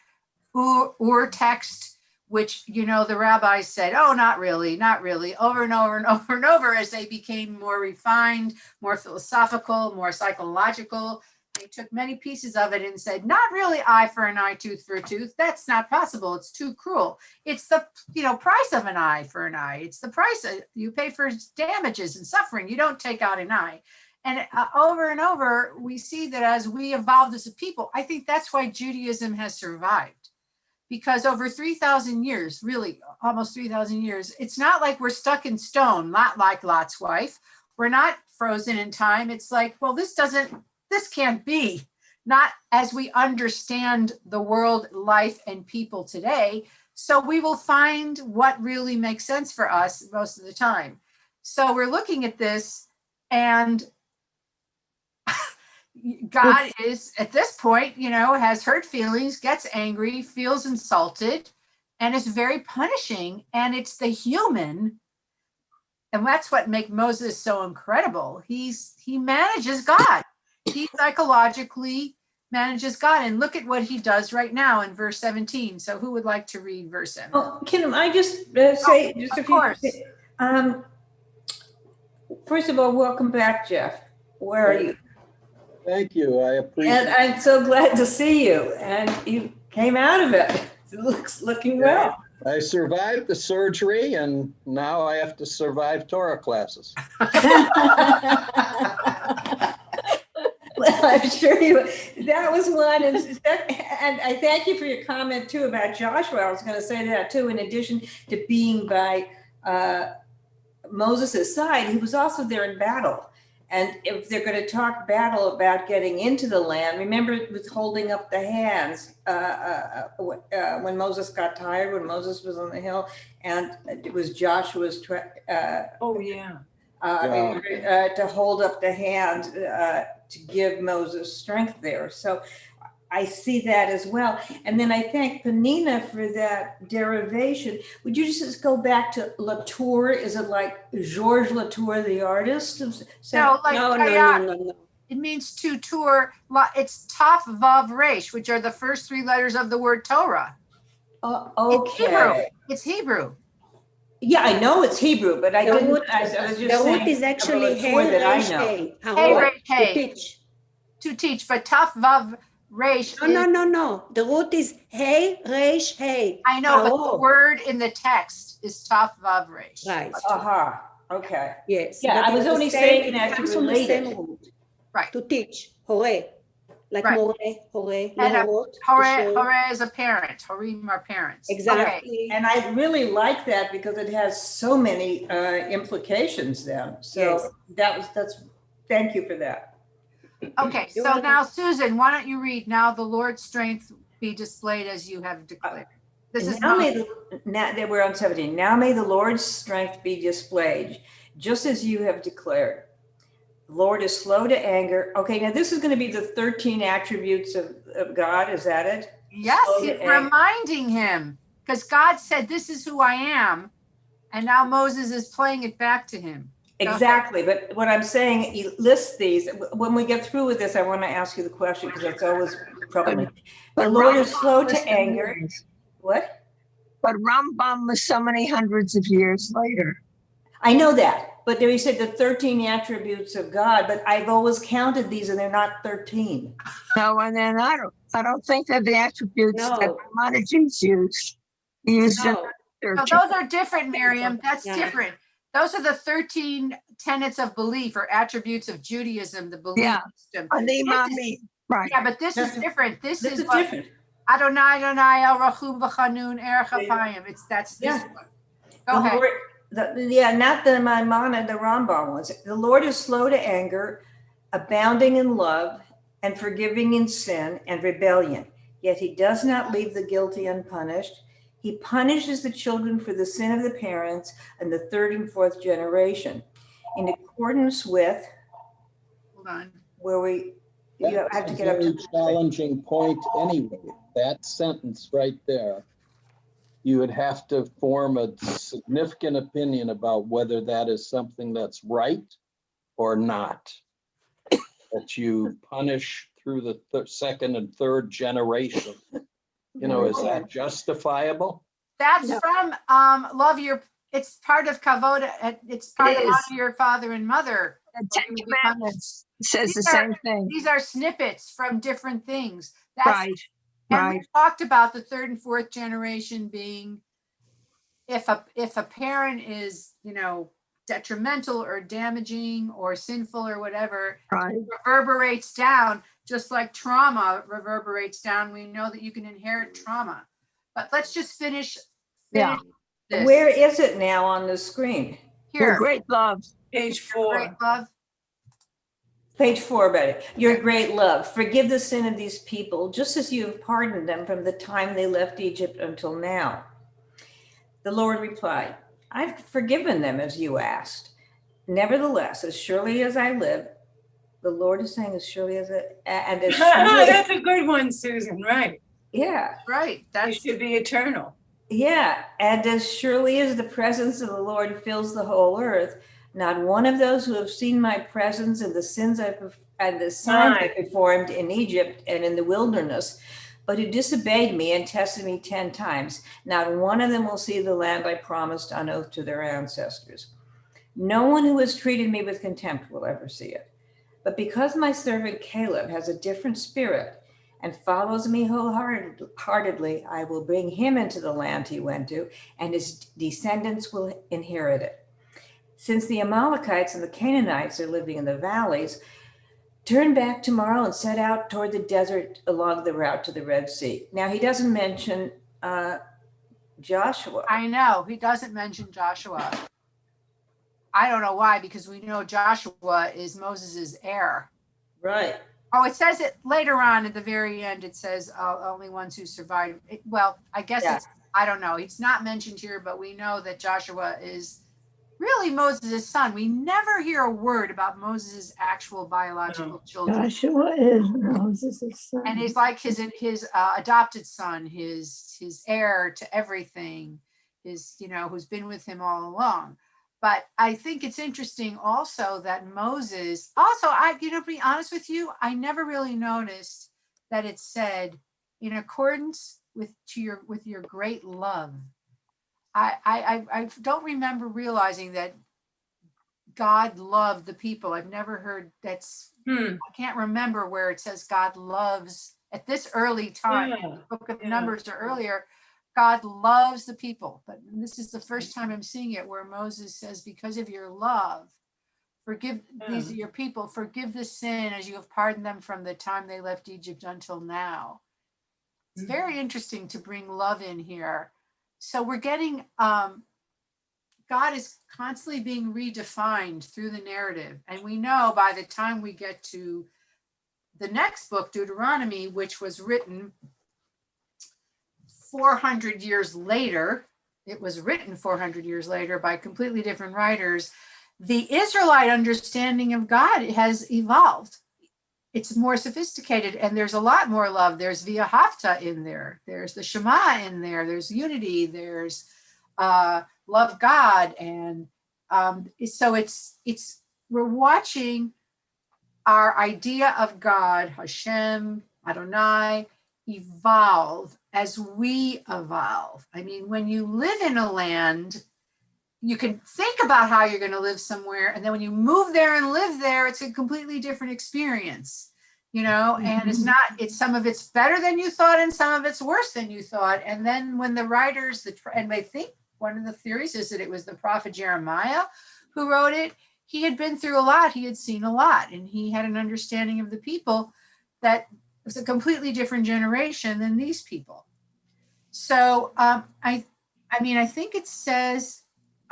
Ur text, which, the rabbis said, oh, not really, over and over and over and over, as they became more refined, more philosophical, more psychological. They took many pieces of it and said, not really eye for an eye, tooth for a tooth. That's not possible. It's too cruel. It's the, price of an eye for an eye. It's the price you pay for damages and suffering. You don't take out an eye. And over and over, we see that as we evolved as a people, I think that's why Judaism has survived. Because over 3,000 years, really almost 3,000 years, it's not like we're stuck in stone, not like Lot's wife. We're not frozen in time. It's like, well, this can't be. Not as we understand the world, life, and people today. So we will find what really makes sense for us most of the time. So we're looking at this, and God is at this point, has hurt feelings, gets angry, feels insulted, and is very punishing. And it's the human, and that's what makes Moses so incredible. He manages God. He psychologically manages God. And look at what he does right now in verse 17. So who would like to read verse 7? Oh, can I just say just a few? Of course. First of all, welcome back, Jeff. Where are you? Thank you. I appreciate it. And I'm so glad to see you. And you came out of it. It looks looking well. I survived the surgery, and now I have to survive Torah classes. Well, I'm sure that was one. And I thank you for your comment too about Joshua. I was going to say that too, in addition to being by Moses' side, he was also there in battle. And if they're going to talk battle about getting into the land, remember it was holding up the hands when Moses got tired, when Moses was on the hill, and it was Joshua's to hold up the hand to give Moses strength there. So I see that as well. And then I thank Penina for that derivation. Would you just go back to Latour? Is it like Georges Latour, the artist? No. No. It means to tour. It's Taf Vav Resh, which are the first three letters of the word Torah. Okay. It's Hebrew. Yeah, I know it's Hebrew, but I The didn't. root, I was just the saying root is actually about a Torah that I hey, know. resh, Hey, to teach. To teach, but Taf Vav Resh. No. The root is hey, resh, hey. I know, but the word in the text is Taf Vav Resh. Right. Okay. Yes. Yeah, I was only saying that to comes from the relate same it. root. Right. To teach. Hore. Like Right. more, And lehorot, to Hore show. is a parent. Horim are parents. Exactly. And I really like that because it has so many implications then. So that's thank you for that. Okay, so now Susan, why don't you read, now the Lord's strength be displayed as you have declared. This is now we're on 17. Now may the Lord's strength be displayed, just as you have declared. The Lord is slow to anger. Okay, now this is going to be the 13 attributes of God. Is that it? Yes, he's reminding him, because God said, this is who I am. And now Moses is playing it back to him. Exactly. But what I'm saying, he lists these. When we get through with this, I want to ask you the question because that's always troubling. The Lord is slow to anger. What? But Rambam was so many hundreds of years later. I know that. But there he said the 13 attributes of God, but I've always counted these and they're not 13. No, and then I don't think they're the attributes that Maimonides used. He used So those are different, Miriam. That's different. Those are the 13 tenets of belief or attributes of Judaism, the belief system. Right. Yeah, but this is different. This is different. Adonai El Rachum V'Chanun Erech Apayim. That's this one. Go ahead. Lord, not the Maimonides, the Rambam ones. The Lord is slow to anger, abounding in love, and forgiving in sin and rebellion. Yet he does not leave the guilty unpunished. He punishes the children for the sin of the parents and the third and fourth generation. In accordance with, hold on, where you have to get up to a challenging point anyway. That sentence right there, you would have to form a significant opinion about whether that is something that's right or not. That you punish through the second and third generation. Is that justifiable? That's from love your. It's part of kavod. It's part of honor your father and mother. The 10 Commandments says the same thing. These are snippets from different things. Right. And we talked about the third and fourth generation being, if a parent is, detrimental or damaging or sinful or whatever, Right. reverberates down, just like trauma reverberates down. We know that you can inherit trauma. But let's just finish Yeah. this. Where is it now on the screen? Your Here, great love. Page great 4. love. Page 4, Betty. Your great love. Forgive the sin of these people, just as you have pardoned them from the time they left Egypt until now. The Lord replied, I've forgiven them as you asked. Nevertheless, as surely as I live, the Lord is saying, as surely as and as surely That's a good one, Susan. Right. yeah. Right. They That's should be eternal. Yeah, and as surely as the presence of the Lord fills the whole earth, not one of those who have seen my presence and the sins and the signs I performed in Egypt and in the wilderness, but who disobeyed me and tested me 10 times, not one of them will see the land I promised on oath to their ancestors. No one who has treated me with contempt will ever see it. But because my servant Caleb has a different spirit and follows me wholeheartedly, I will bring him into the land he went to, and his descendants will inherit it. Since the Amalekites and the Canaanites are living in the valleys, turn back tomorrow and set out toward the desert along the route to the Red Sea. Now, he doesn't mention Joshua. I know, he doesn't mention Joshua. I don't know why, because we know Joshua is Moses's heir. Right. Oh, it says it later on at the very end. It says only ones who survived. Well, I guess it's, I don't know. It's not mentioned here, but we know that Joshua is really Moses' son. We never hear a word about Moses' actual biological children. Joshua is Moses' son. And he's like his adopted son, his heir to everything, his, who's been with him all along. But I think it's interesting also that Moses, also, to be honest with you, I never really noticed that it said in accordance with your great love. I don't remember realizing that God loved the people. I've never heard I can't remember where it says God loves at this early time. The book of Numbers or earlier, God loves the people. But this is the first time I'm seeing it where Moses says, because of your love, forgive these are your people, forgive the sin as you have pardoned them from the time they left Egypt until now. It's very interesting to bring love in here. So we're getting, God is constantly being redefined through the narrative. And we know by the time we get to the next book, Deuteronomy, which was written 400 years later, it was written 400 years later by completely different writers. The Israelite understanding of God has evolved. It's more sophisticated, and there's a lot more love. There's V'ahavta in there. There's the Shema in there. There's unity. There's love God. And so we're watching our idea of God, Hashem, Adonai, evolve as we evolve. I mean, when you live in a land, you can think about how you're going to live somewhere. And then when you move there and live there, it's a completely different experience, and it's some of it's better than you thought and some of it's worse than you thought. And then when the writers, and I think one of the theories is that it was the prophet Jeremiah who wrote it. He had been through a lot. He had seen a lot, and he had an understanding of the people that was a completely different generation than these people. So I think it says,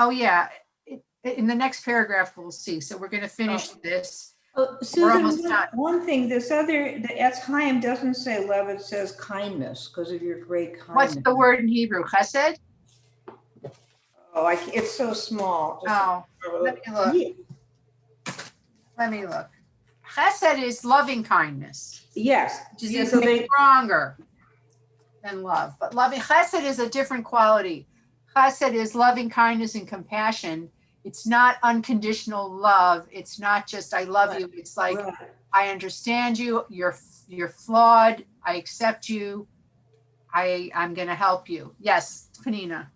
in the next paragraph we'll see. So we're going to finish this. Susan, we're almost done. One thing, the Etz Chaim doesn't say love, it says kindness, because of your great kindness. What's the word in Hebrew? Chesed? Oh, it's so small. Let me look. Chesed is loving kindness. Yes. Which is stronger than love. But loving chesed is a different quality. Chesed is loving kindness and compassion. It's not unconditional love. It's not just I love you. It's like I understand you. You're flawed. I accept you. I'm going to help you. Yes, Panina.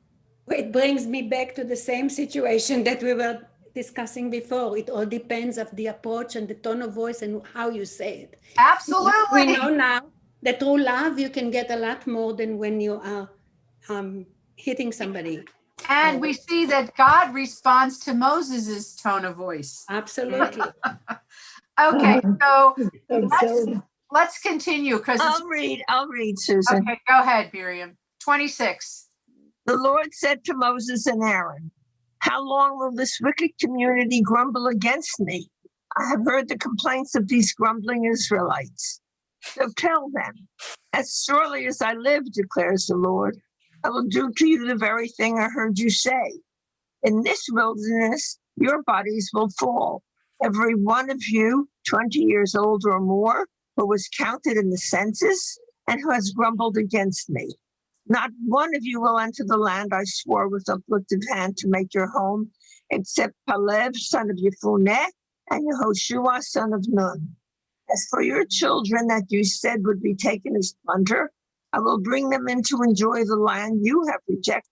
It brings me back to the same situation that we were discussing before. It all depends of the approach and the tone of voice and how you say it. Absolutely. We know now that through love you can get a lot more than when you are hitting somebody. And we see that God responds to Moses's tone of voice. Absolutely. Okay, so So let's continue because I'll read, Susan. okay, go ahead, Miriam. 26. The Lord said to Moses and Aaron, how long will this wicked community grumble against me? I have heard the complaints of these grumbling Israelites. So tell them, as surely as I live, declares the Lord, I will do to you the very thing I heard you say. In this wilderness, your bodies will fall. Every one of you, 20 years old or more, who was counted in the census and who has grumbled against me. Not one of you will enter the land I swore with uplifted hand to make your home, except Caleb, son of Yefuneh, and Yehoshua, son of Nun. As for your children that you said would be taken as plunder, I will bring them in to enjoy the land you have rejected.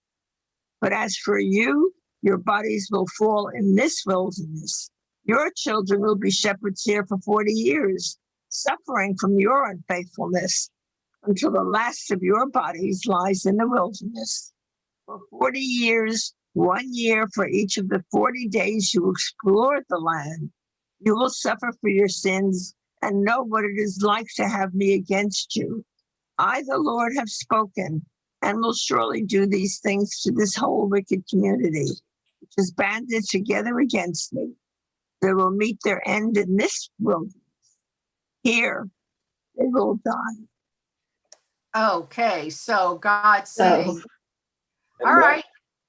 But as for you, your bodies will fall in this wilderness. Your children will be shepherds here for 40 years, suffering from your unfaithfulness, until the last of your bodies lies in the wilderness. For 40 years, 1 year for each of the 40 days you explored the land, you will suffer for your sins and know what it is like to have me against you. I, the Lord, have spoken and will surely do these things to this whole wicked community, which is banded together against me. They will meet their end in this wilderness. Here, they will die. Okay, so God saying, And all what- right.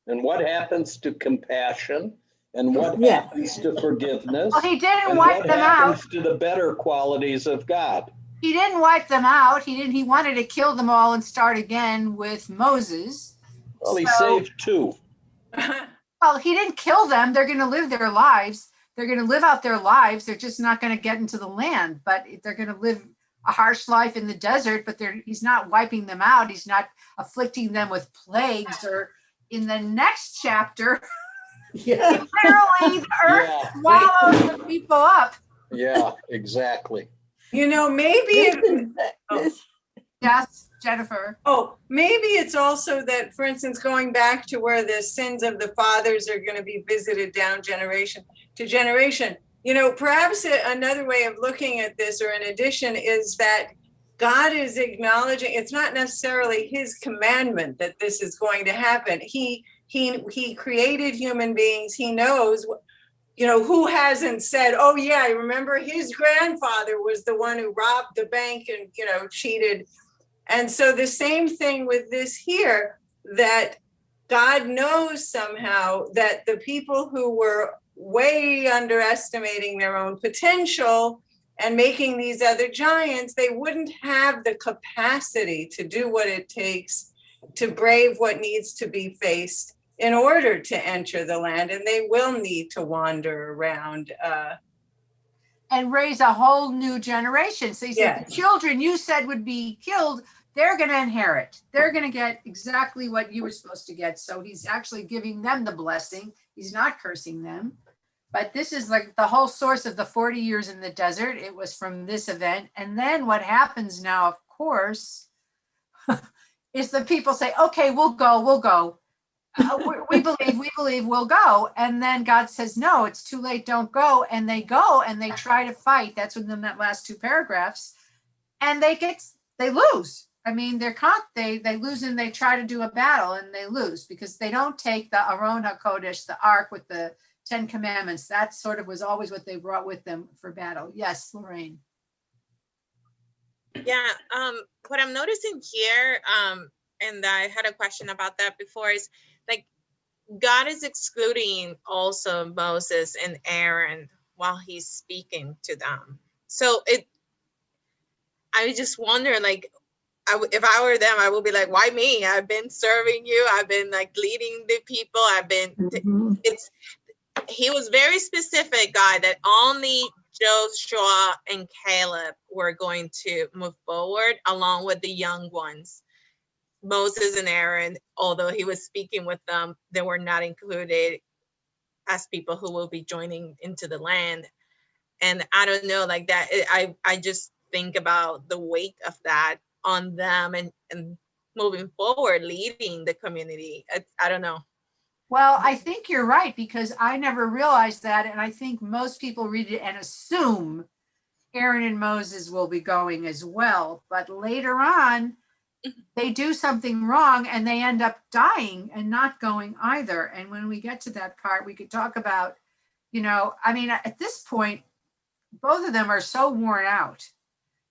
And what happens to compassion? And what Yeah. happens to forgiveness? Well, he didn't And wipe what them out. happens to the better qualities of God? He didn't wipe them out. He wanted to kill them all and start again with Moses. Well, he So- saved two. Well, he didn't kill them. They're going to live their lives. They're going to live out their lives. They're just not going to get into the land, but they're going to live a harsh life in the desert, but he's not wiping them out. He's not afflicting them with plagues. Or in the next chapter, Yeah. literally the earth Yeah. swallows the people up. Yeah, exactly. You know, maybe Yes, Jennifer. maybe it's also that, for instance, going back to where the sins of the fathers are going to be visited down generation to generation. You know, perhaps another way of looking at this, or in addition, is that God is acknowledging it's not necessarily his commandment that this is going to happen. He created human beings. He knows, you know, who hasn't said, oh yeah, I remember his grandfather was the one who robbed the bank and, you know, cheated. And so the same thing with this here, that God knows somehow that the people who were way underestimating their own potential and making these other giants, they wouldn't have the capacity to do what it takes to brave what needs to be faced in order to enter the land. And they will need to wander around. And raise a whole new generation. So he said, Yes. the children you said would be killed, they're going to inherit. They're going to get exactly what you were supposed to get. So he's actually giving them the blessing. He's not cursing them. But this is like the whole source of the 40 years in the desert. It was from this event. And then what happens now, of course, is the people say, okay, we'll go. We believe we'll go. And then God says, no, it's too late. Don't go. And they go and they try to fight. That's within that last two paragraphs. And they lose. I mean, they lose and they try to do a battle and they lose because they don't take the Aron HaKodesh, the ark with the 10 commandments. That sort of was always what they brought with them for battle. Yes, Lorraine. Yeah, what I'm noticing here, and I had a question about that before, is like God is excluding also Moses and Aaron while he's speaking to them. So I just wonder, like, if I were them, I would be like, why me? I've been serving you. I've been like leading the people. He was very specific, God, that only Joshua and Caleb were going to move forward along with the young ones. Moses and Aaron, although he was speaking with them, they were not included as people who will be joining into the land. And I don't know, like that, I just think about the weight of that on them and moving forward, leading the community. I don't know. Well, I think you're right, because I never realized that. And I think most people read it and assume Aaron and Moses will be going as well. But later on, they do something wrong and they end up dying and not going either. And when we get to that part, we could talk about, I mean, at this point, both of them are so worn out,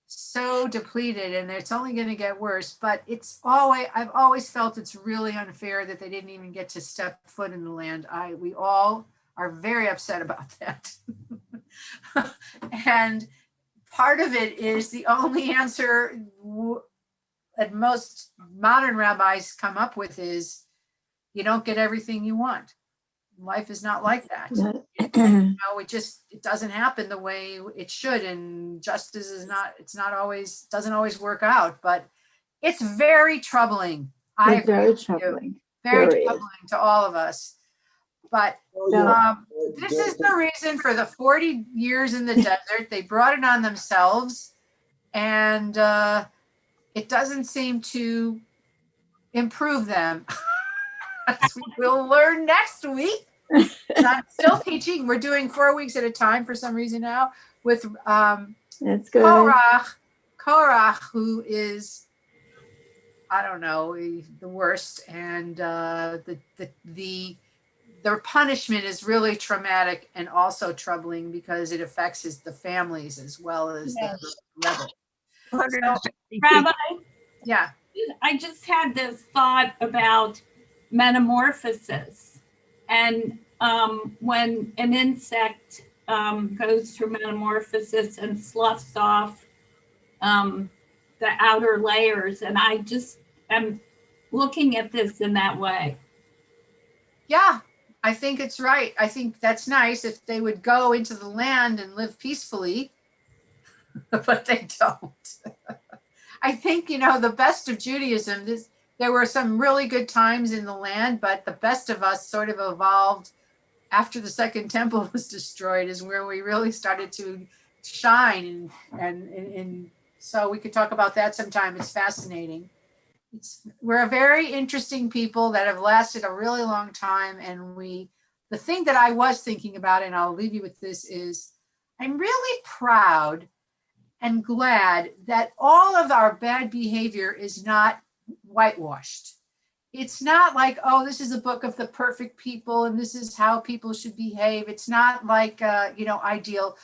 so depleted, and it's only going to get worse. But I've always felt it's really unfair that they didn't even get to step foot in the land. We all are very upset about that. And part of it is the only answer that most modern rabbis come up with is you don't get everything you want. Life is not like that. It doesn't happen the way it should, and justice doesn't always work out. But it's very troubling. Very troubling. Very troubling to all of us. But this is the reason for the 40 years in the desert. They brought it on themselves, and it doesn't seem to improve them. We'll learn next week. I'm still teaching. We're doing 4 weeks at a time for some reason now with that's good. Korach, who is, I don't know, the worst, and their punishment is really traumatic and also troubling because it affects the families as well as the rebels. Rabbi, yeah, I just had this thought about metamorphosis. And when an insect goes through metamorphosis and sloughs off the outer layers, and I just am looking at this in that way. Yeah, I think it's right. I think that's nice if they would go into the land and live peacefully, but they don't. I think, the best of Judaism, there were some really good times in the land, but the best of us sort of evolved after the Second Temple was destroyed, is where we really started to shine. And so we could talk about that sometime. It's fascinating. We're a very interesting people that have lasted a really long time. And the thing that I was thinking about, and I'll leave you with this, is I'm really proud and glad that all of our bad behavior is not whitewashed. It's not like, oh, this is a book of the perfect people and this is how people should behave. It's not like, ideal.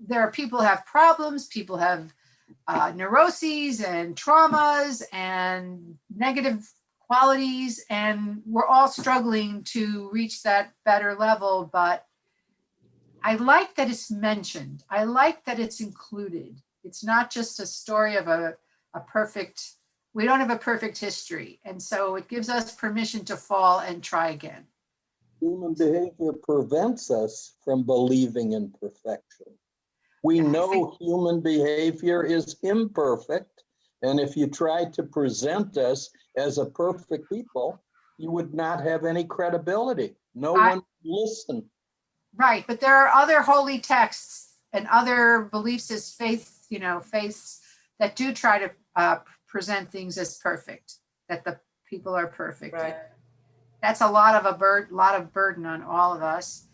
There are people who have problems, people have neuroses and traumas and negative qualities, and we're all struggling to reach that better level. But I like that it's mentioned. I like that it's included. It's not just a story of a perfect, we don't have a perfect history. And so it gives us permission to fall and try again. Human behavior prevents us from believing in perfection. We know human behavior is imperfect. And if you tried to present us as a perfect people, you would not have any credibility. No one would listen. Right, but there are other holy texts and other beliefs as faiths that do try to present things as perfect, that the people are perfect. Right. That's a lot of burden on all of us.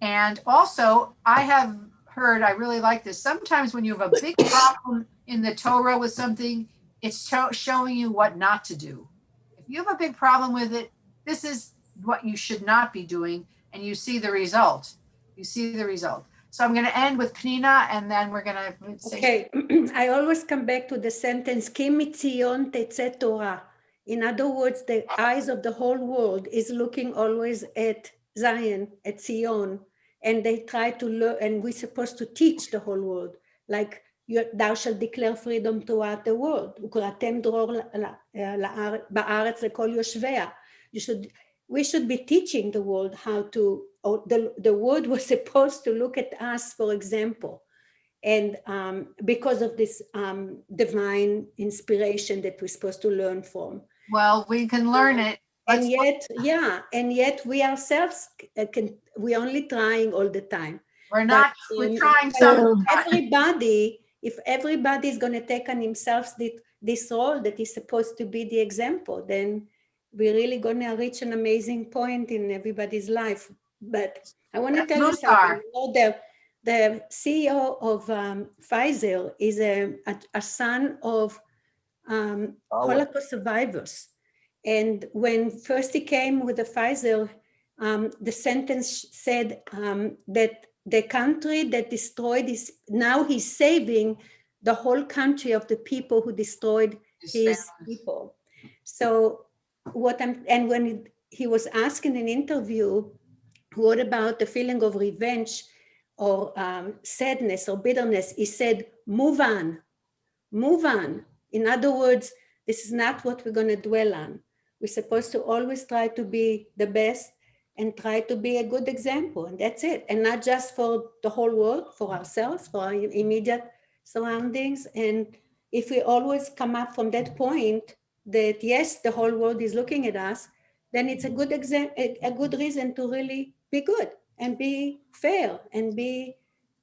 And also, I have heard, I really like this, sometimes when you have a big problem in the Torah with something, it's showing you what not to do. If you have a big problem with it, this is what you should not be doing, and you see the result. So I'm going to end with Pnina, and then we're going to say. Okay, I always come back to the sentence, Ki mitzion tetzeh Torah. In other words, the eyes of the whole world is looking always at Zion, at Zion, and they try to learn, and we're supposed to teach the whole world, like thou shalt declare freedom throughout the world. וקראתם דרור בארץ לכל יושביה. We should be teaching the world how to, the world was supposed to look at us, for example, and because of this divine inspiration that we're supposed to learn from. Well, we can learn it. And yet we ourselves we're only trying all the time. We're trying some. If everybody is going to take on himself this role that is supposed to be the example, then we're really going to reach an amazing point in everybody's life. But I want to tell you Mutar. something. You know, the CEO of Pfizer is a son of Holocaust survivors. And when first he came with the Pfizer, the sentence said that the country that destroyed is, now he's saving the whole country of the people who destroyed his people. So and when he was asked in an interview, what about the feeling of revenge or sadness or bitterness? He said, move on, move on. In other words, this is not what we're going to dwell on. We're supposed to always try to be the best and try to be a good example, and that's it. And not just for the whole world, for ourselves, for our immediate surroundings. And if we always come up from that point that yes, the whole world is looking at us, then it's a good good reason to really be good and be fair and be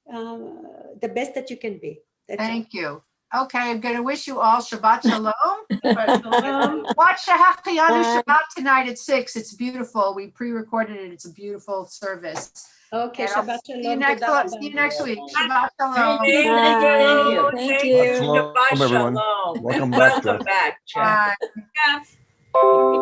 the best that you can be. Thank you. Okay, I'm going to wish you all Shabbat Shalom. Watch Shahachiyanu Shabbat tonight at 6. It's beautiful. We pre-recorded it. It's a beautiful service. Okay, Shabbat Shalom. See you next week. Shabbat Shalom. Thank you. Shalom, everyone. Shalom. Welcome back, Welcome Jeff. back, Jeff. Bye.